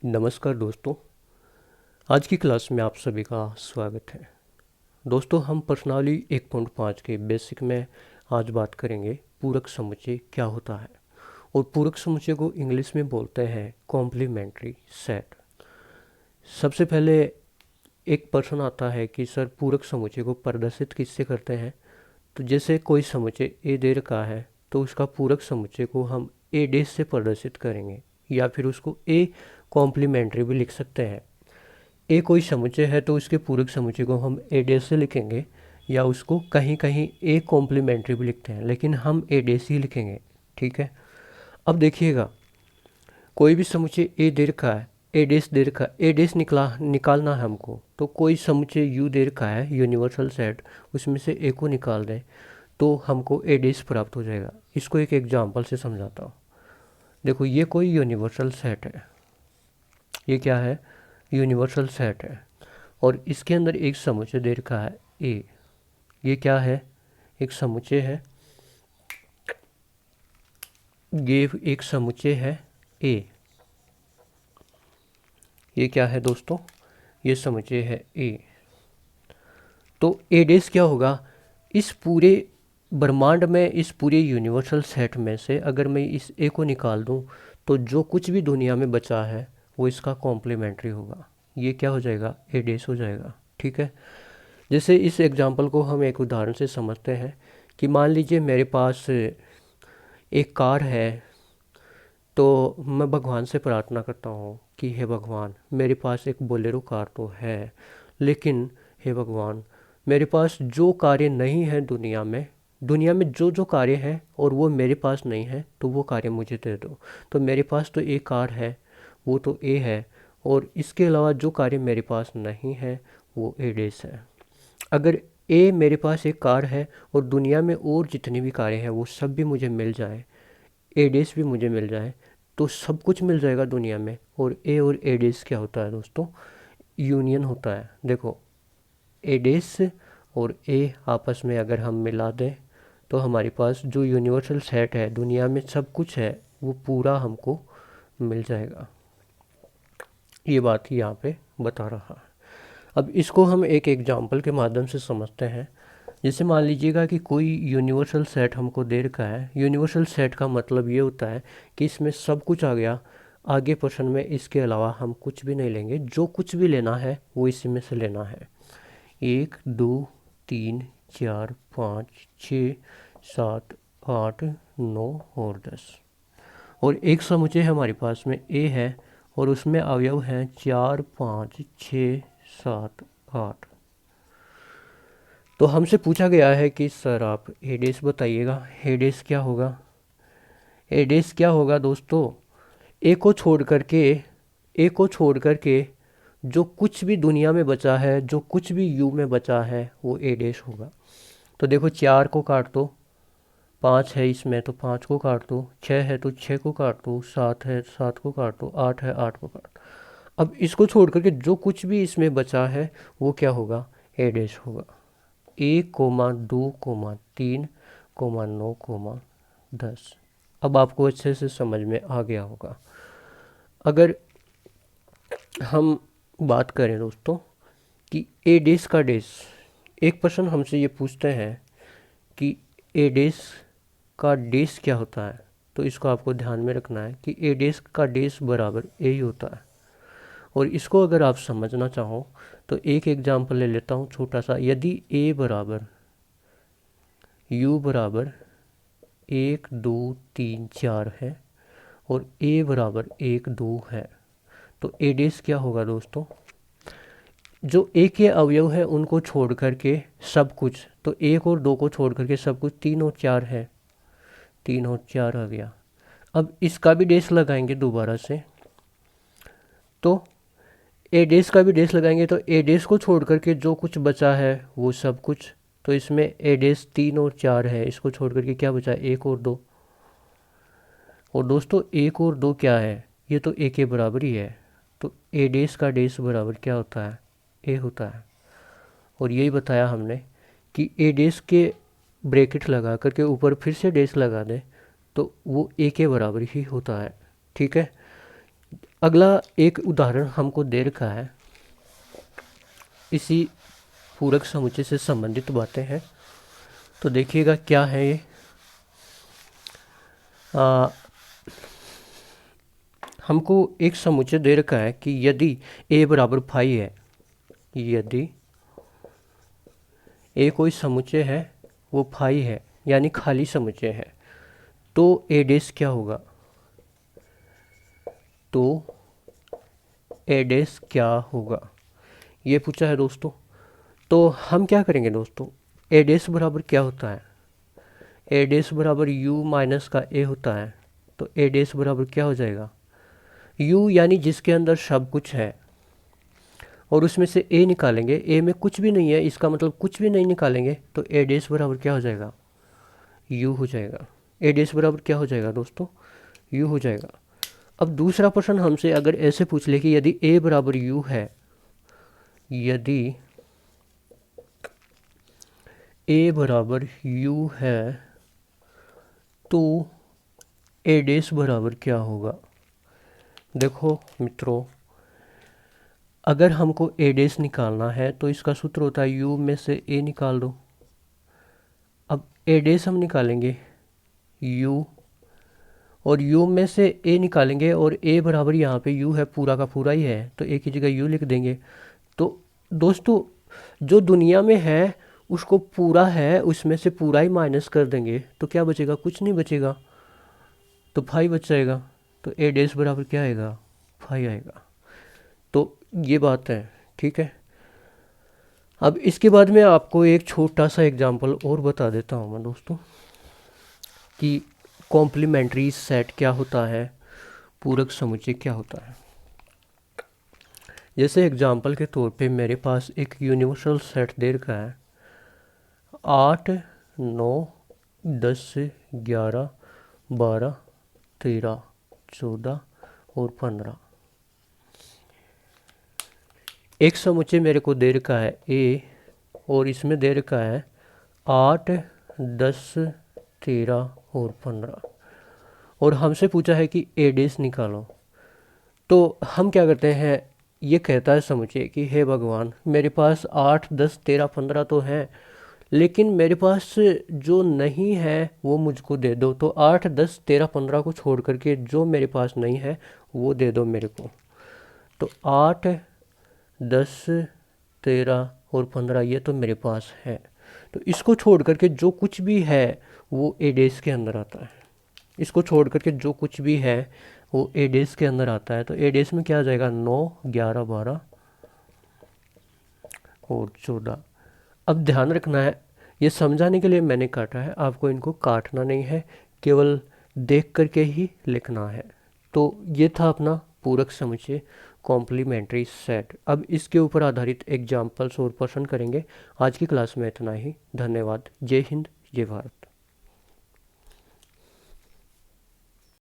नमस्कार दोस्तों। आज की क्लास में आप सभी का स्वागत है। दोस्तों, हम प्रश्नावली 1.5 के बेसिक में आज बात करेंगे पूरक समुच्चय क्या होता है। और पूरक समुच्चय को इंग्लिश में बोलते हैं कॉम्प्लीमेंट्री सेट। सबसे पहले एक प्रश्न आता है कि सर पूरक समुच्चय को प्रदर्शित किससे करते हैं। तो जैसे कोई समुच्चय ए दे रखा है तो उसका पूरक समुच्चय को हम ए डैश से प्रदर्शित करेंगे, या फिर उसको ए कॉम्प्लीमेंट्री भी लिख सकते हैं। ए कोई समुच्चय है तो उसके पूरक समुच्चय को हम ए डैश से लिखेंगे, या उसको कहीं कहीं ए कॉम्प्लीमेंट्री भी लिखते हैं, लेकिन हम ए डैश ही लिखेंगे। ठीक है। अब देखिएगा, कोई भी समुच्चय ए दे रखा है, ए डैश दे रखा है, ए डैश निकालना है हमको। तो कोई समुच्चय यू दे रखा है, यूनिवर्सल सेट, उसमें से ए को निकाल दें तो हमको ए डैश प्राप्त हो जाएगा। इसको एक एग्जाम्पल से समझाता हूँ। देखो, ये कोई यूनिवर्सल सेट है। ये क्या है? यूनिवर्सल सेट है। और इसके अंदर एक समुच्चय दे रखा है ए। ये क्या है? एक समुच्चय है। ये एक समुच्चय है ए। ये क्या है दोस्तों? ये समुच्चय है ए। तो ए डैश क्या होगा? इस पूरे ब्रह्मांड में, इस पूरे यूनिवर्सल सेट में से अगर मैं इस ए को निकाल दूं तो जो कुछ भी दुनिया में बचा है वो इसका कॉम्प्लीमेंट्री होगा। ये क्या हो जाएगा? ए डैश हो जाएगा। ठीक है। जैसे इस एग्जाम्पल को हम एक उदाहरण से समझते हैं कि मान लीजिए मेरे पास एक कार है। तो मैं भगवान से प्रार्थना करता हूँ कि हे भगवान, मेरे पास एक बोलेरो कार तो है, लेकिन हे भगवान, मेरे पास जो कारें नहीं हैं दुनिया में जो जो कारें हैं और वो मेरे पास नहीं है, तो वो कारें मुझे दे दो। तो मेरे पास तो एक कार है, वो तो ए है, और इसके अलावा जो कारें मेरे पास नहीं है वो ए डैश है। अगर ए मेरे पास एक कार है और दुनिया में और जितनी भी कारें हैं वो सब भी मुझे मिल जाए, ए डैश भी मुझे मिल जाए, तो सब कुछ मिल जाएगा दुनिया में। और ए डैश क्या होता है दोस्तों? यूनियन होता है। देखो, ए डैश और ए आपस में अगर हम मिला दें तो हमारे पास जो यूनिवर्सल सेट है, दुनिया में सब कुछ है, वो पूरा हमको मिल जाएगा। ये बात यहाँ पे बता रहा है। अब इसको हम एक एग्जाम्पल के माध्यम से समझते हैं। जैसे मान लीजिएगा कि कोई यूनिवर्सल सेट हमको दे रखा है। यूनिवर्सल सेट का मतलब ये होता है कि इसमें सब कुछ आ गया। आगे प्रश्न में इसके अलावा हम कुछ भी नहीं लेंगे, जो कुछ भी लेना है वो इसी में से लेना है। 1 2 3 4 5 6 7 8 9 और 10। और एक समुच्चय हमारे पास में ए है और उसमें अवयव हैं 4 5 6 7 8। तो हमसे पूछा गया है कि सर आप ए डैश बताइएगा। ए डैश क्या होगा? ए डैश क्या होगा दोस्तों? ए को छोड़ करके, ए को छोड़ करके जो कुछ भी दुनिया में बचा है, जो कुछ भी यू में बचा है, वो ए डैश होगा। तो देखो, 4 को काट दो, 5 है इसमें तो 5 को काट दो, 6 है तो 6 को काट दो, 7 है 7 को काट दो, 8 है 8 को काट दो। अब इसको छोड़ करके जो कुछ भी इसमें बचा है वो क्या होगा? ए डैश होगा। 1 2 3 9 10। अब आपको अच्छे से समझ में आ गया होगा। अगर हम बात करें दोस्तों कि ए डैश का डैश, एक प्रश्न हमसे ये पूछते हैं कि ए डैश का डैश क्या होता है। तो इसको आपको ध्यान में रखना है कि ए डैश का डैश बराबर ए ही होता है। और इसको अगर आप समझना चाहो तो एक एग्जाम्पल ले लेता हूँ छोटा सा। यदि ए बराबर यू बराबर 1 2 3 4 है और ए बराबर 1 2 है, तो ए डैश क्या होगा दोस्तों? जो ए के अवयव है उनको छोड़ करके सब कुछ, तो 1 और 2 को छोड़ करके सब कुछ, 3 और 4 है, 3 और 4 आ गया। अब इसका भी डैश लगाएंगे दोबारा से, तो ए डैश का भी डैश लगाएंगे, तो ए डैश को छोड़ करके जो कुछ बचा है वो सब कुछ। तो इसमें ए डैश 3 और 4 है, इसको छोड़ करके क्या बचा? 1 और 2। और दोस्तों 1 और 2 क्या है? ये तो ए के बराबर ही है। तो ए डैश का डैश बराबर क्या होता है? ए होता है। और यही बताया हमने कि ए डैश के ब्रैकेट लगा करके ऊपर फिर से डैश लगा दें तो वो ए के बराबर ही होता है। ठीक है। अगला एक उदाहरण हमको दे रखा है, इसी पूरक समुच्चय से संबंधित बातें हैं। तो देखिएगा क्या है ये। हमको एक समुच्चय दे रखा है कि यदि a बराबर फाइव है, यदि a कोई समुच्चय है वो फाइव है यानी खाली समुच्चय है, तो a डैश क्या होगा, तो a डैश क्या होगा, ये पूछा है दोस्तों। तो हम क्या करेंगे दोस्तों, a डैश बराबर क्या होता है, a डैश बराबर u माइनस का a होता है। तो a डैश बराबर क्या हो जाएगा, u यानी जिसके अंदर सब कुछ है और उसमें से a निकालेंगे, a में कुछ भी नहीं है, इसका मतलब कुछ भी नहीं निकालेंगे, तो a डैश बराबर क्या हो जाएगा, u हो जाएगा। a डैश बराबर क्या हो जाएगा दोस्तों, u हो जाएगा। अब दूसरा प्रश्न हमसे अगर ऐसे पूछ ले कि यदि a बराबर u है, यदि a बराबर u है तो a डैश बराबर क्या होगा। देखो मित्रों, अगर हमको a डैश निकालना है तो इसका सूत्र होता है u में से a निकाल दो। अब a डैश हम निकालेंगे u, और u में से a निकालेंगे, और a बराबर यहाँ पे u है, पूरा का पूरा ही है, तो a की जगह u लिख देंगे। तो दोस्तों जो दुनिया में है उसको पूरा है, उसमें से पूरा ही माइनस कर देंगे तो क्या बचेगा, कुछ नहीं बचेगा, तो फाइव बच जाएगा। तो a डैश बराबर क्या आएगा, फाइव आएगा। तो ये बात है, ठीक है। अब इसके बाद में आपको एक छोटा सा एग्जांपल और बता देता हूँ मैं दोस्तों कि कॉम्प्लीमेंट्री सेट क्या होता है, पूरक समुच्चय क्या होता है। जैसे एग्जांपल के तौर पे मेरे पास एक यूनिवर्सल सेट दे रखा है 8, 9, 10, 11, 12, 13, 14 और 15। एक समुच्चय मेरे को दे रखा है A और इसमें दे रखा है 8, 10, 13 और 15, और हमसे पूछा है कि A डैश निकालो। तो हम क्या करते हैं, ये कहता है समुच्चय कि हे भगवान, मेरे पास 8, 10, 13, 15 तो हैं, लेकिन मेरे पास जो नहीं है वो मुझको दे दो। तो 8, 10, 13, 15 को छोड़ करके जो मेरे पास नहीं है वो दे दो मेरे को। तो 8, 10, 13 और 15 ये तो मेरे पास है, तो इसको छोड़ करके जो कुछ भी है वो A डैश के अंदर आता है। इसको छोड़ करके जो कुछ भी है वो A डैश के अंदर आता है। तो A डैश में क्या आ जाएगा, 9, 11, 12 और 14। अब ध्यान रखना है, ये समझाने के लिए मैंने काटा है, आपको इनको काटना नहीं है, केवल देख करके ही लिखना है। तो ये था अपना पूरक समुच्चय कॉम्प्लीमेंट्री सेट। अब इसके ऊपर आधारित एग्जाम्पल्स और प्रश्न करेंगे। आज की क्लास में इतना ही। धन्यवाद। जय हिंद, जय भारत।